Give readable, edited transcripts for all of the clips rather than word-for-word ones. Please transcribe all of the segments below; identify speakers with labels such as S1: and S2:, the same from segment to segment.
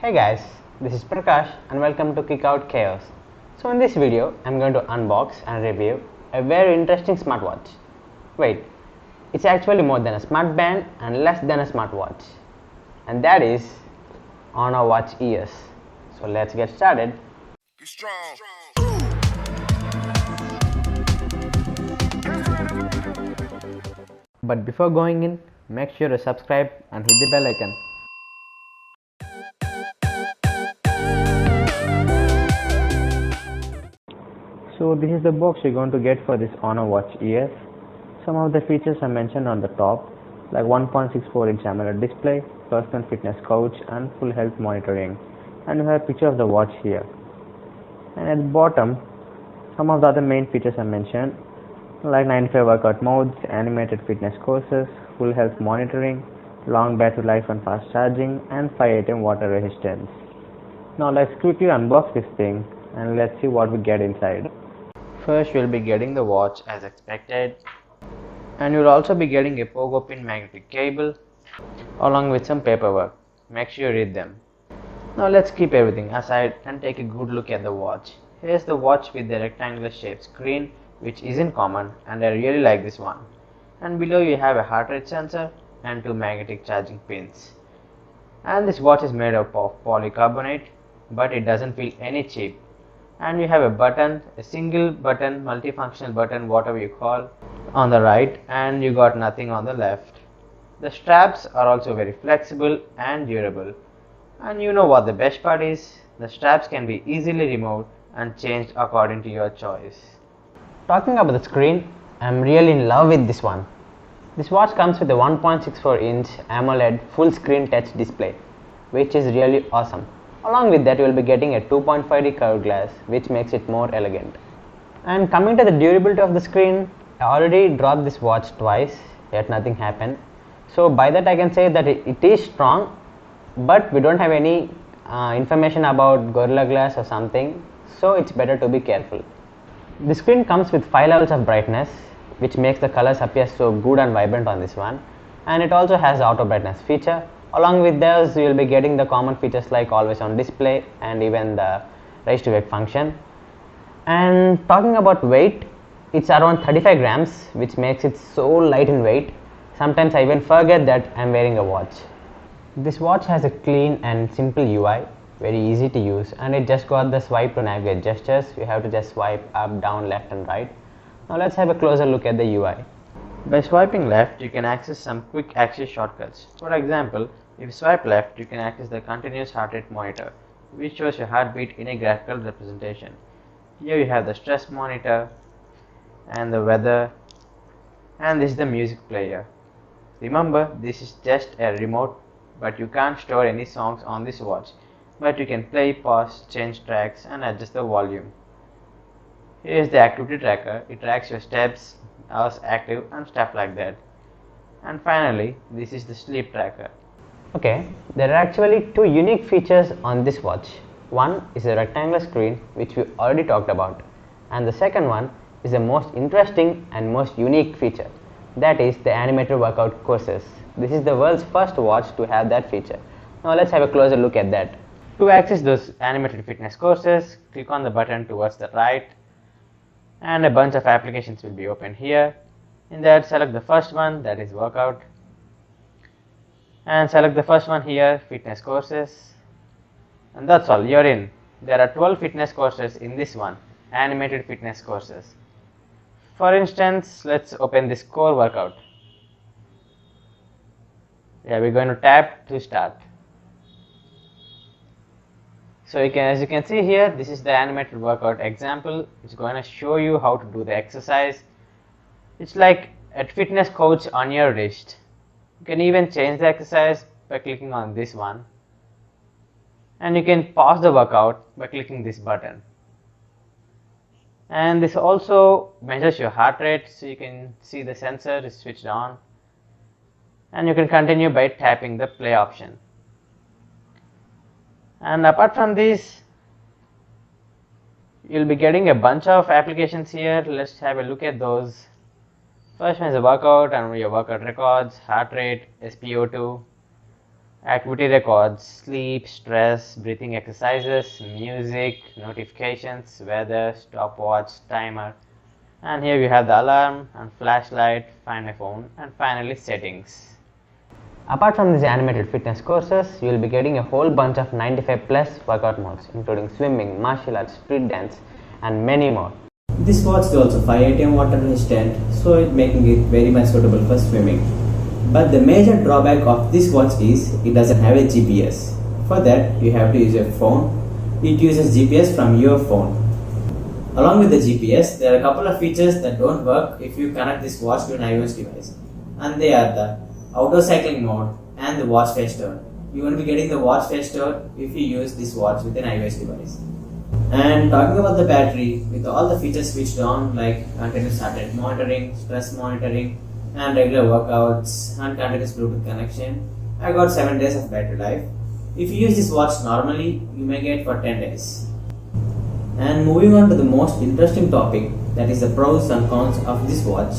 S1: Hey guys, this is Prakash and welcome to Kick Out Chaos. So in this video, I'm going to unbox and review a very interesting smartwatch. Wait, it's actually more than a smart band and less than a smartwatch. And that is Honor Watch ES. So let's get started. Be strong. But before going in, make sure to subscribe and hit the bell icon. So this is the box you're going to get for this Honor Watch ES. Some of the features are mentioned on the top, like 1.64-inch AMOLED display, personal fitness coach and full health monitoring. And you have a picture of the watch here. And at the bottom, some of the other main features are mentioned, like 95 workout modes, animated fitness courses, full health monitoring, long battery life and fast charging, and 5 ATM water resistance. Now let's quickly unbox this thing and let's see what we get inside. First, you'll be getting the watch as expected, and you'll also be getting a pogo pin magnetic cable along with some paperwork. Make sure you read them. Now let's keep everything aside and take a good look at the watch. Here's the watch with the rectangular shaped screen, which isn't common, and I really like this one. And below you have a heart rate sensor and 2 magnetic charging pins. And this watch is made up of polycarbonate, but it doesn't feel any cheap. And you have a button, a single button, multifunctional button, whatever you call, on the right, and you got nothing on the left. The straps are also very flexible and durable. And you know what the best part is? The straps can be easily removed and changed according to your choice. Talking about the screen, I'm really in love with this one. This watch comes with a 1.64-inch AMOLED full screen touch display, which is really awesome. Along with that, you will be getting a 2.5D curved glass, which makes it more elegant. And coming to the durability of the screen, I already dropped this watch twice, yet nothing happened. So by that I can say that it is strong, but we don't have any information about Gorilla Glass or something, so it's better to be careful. The screen comes with 5 levels of brightness, which makes the colors appear so good and vibrant on this one. And it also has the auto brightness feature. Along with those, you will be getting the common features like always on display and even the raise to wake function. And talking about weight, it's around 35 grams, which makes it so light in weight. Sometimes I even forget that I'm wearing a watch. This watch has a clean and simple UI, very easy to use, and it just got the swipe to navigate gestures. You have to just swipe up, down, left and right. Now let's have a closer look at the UI. By swiping left, you can access some quick access shortcuts. For example, if you swipe left, you can access the continuous heart rate monitor, which shows your heartbeat in a graphical representation. Here you have the stress monitor and the weather, and this is the music player. Remember, this is just a remote, but you can't store any songs on this watch, but you can play, pause, change tracks and adjust the volume. Here is the activity tracker. It tracks your steps, hours active and stuff like that. And finally, this is the sleep tracker. Okay, there are actually 2 unique features on this watch. One is a rectangular screen, which we already talked about, and the second one is the most interesting and most unique feature, that is the animated workout courses. This is the world's first watch to have that feature. Now let's have a closer look at that. To access those animated fitness courses, click on the button towards the right, and a bunch of applications will be open here. In that, select the first one, that is workout, and select the first one here, fitness courses, and that's all, you're in. There are 12 fitness courses in this one, animated fitness courses. For instance, let's open this core workout. Yeah, we're going to tap to start. So as you can see here, this is the animated workout example. It's going to show you how to do the exercise. It's like a fitness coach on your wrist. You can even change the exercise by clicking on this one, and you can pause the workout by clicking this button. And this also measures your heart rate, so you can see the sensor is switched on, and you can continue by tapping the play option. And apart from this, you'll be getting a bunch of applications here. Let's have a look at those. First one is a workout and your workout records, heart rate, SpO2,
S2: activity records, sleep, stress, breathing exercises, music, notifications, weather, stopwatch, timer. And here we have the alarm and flashlight, find my phone, and finally settings. Apart from these animated fitness courses, you will be getting a whole bunch of 95 plus workout modes, including swimming, martial arts, street dance, and many more.
S3: This watch is also 5 ATM water resistant, so it making it very much suitable for swimming. But the major drawback of this watch is it doesn't have a GPS. For that, you have to use your phone. It uses GPS from your phone. Along with the GPS, there are a couple of features that don't work if you connect this watch to an iOS device. And they are the outdoor cycling mode and the watch face turn. You won't be getting the watch face turn if you use this watch with an iOS device. And talking about the battery, with all the features switched on like continuous heart rate monitoring, stress monitoring, and regular workouts and continuous Bluetooth connection, I got 7 days of battery life. If you use this watch normally, you may get for 10 days. And moving on to the most interesting topic, that is the pros and cons of this watch.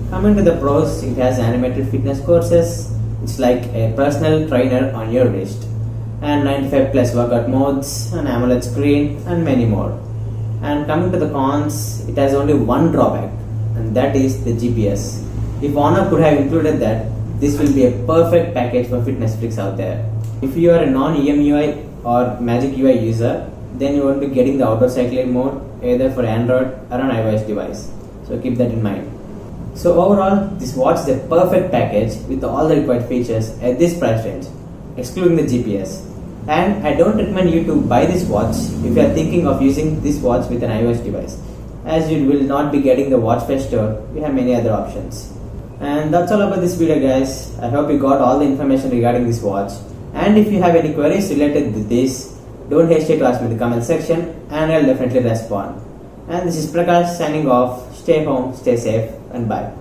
S3: Coming to the pros, it has animated fitness courses. It's like a personal trainer on your wrist, and 95 plus workout modes, an AMOLED screen, and many more. And coming to the cons, it has only one drawback, and that is the GPS. If Honor could have included that, this will be a perfect package for fitness freaks out there. If you are a non-EMUI or Magic UI user, then you won't be getting the outdoor cycling mode either for Android or an iOS device. So keep that in mind. So overall, this watch is a perfect package with all the required features at this price range, excluding the GPS. And I don't recommend you to buy this watch if you are thinking of using this watch with an iOS device, as you will not be getting the watch face store. We have many other options. And that's all about this video, guys. I hope you got all the information regarding this watch. And if you have any queries related to this, don't hesitate to ask me in the comment section and I'll definitely respond. And this is Prakash signing off. Stay home, stay safe, and bye.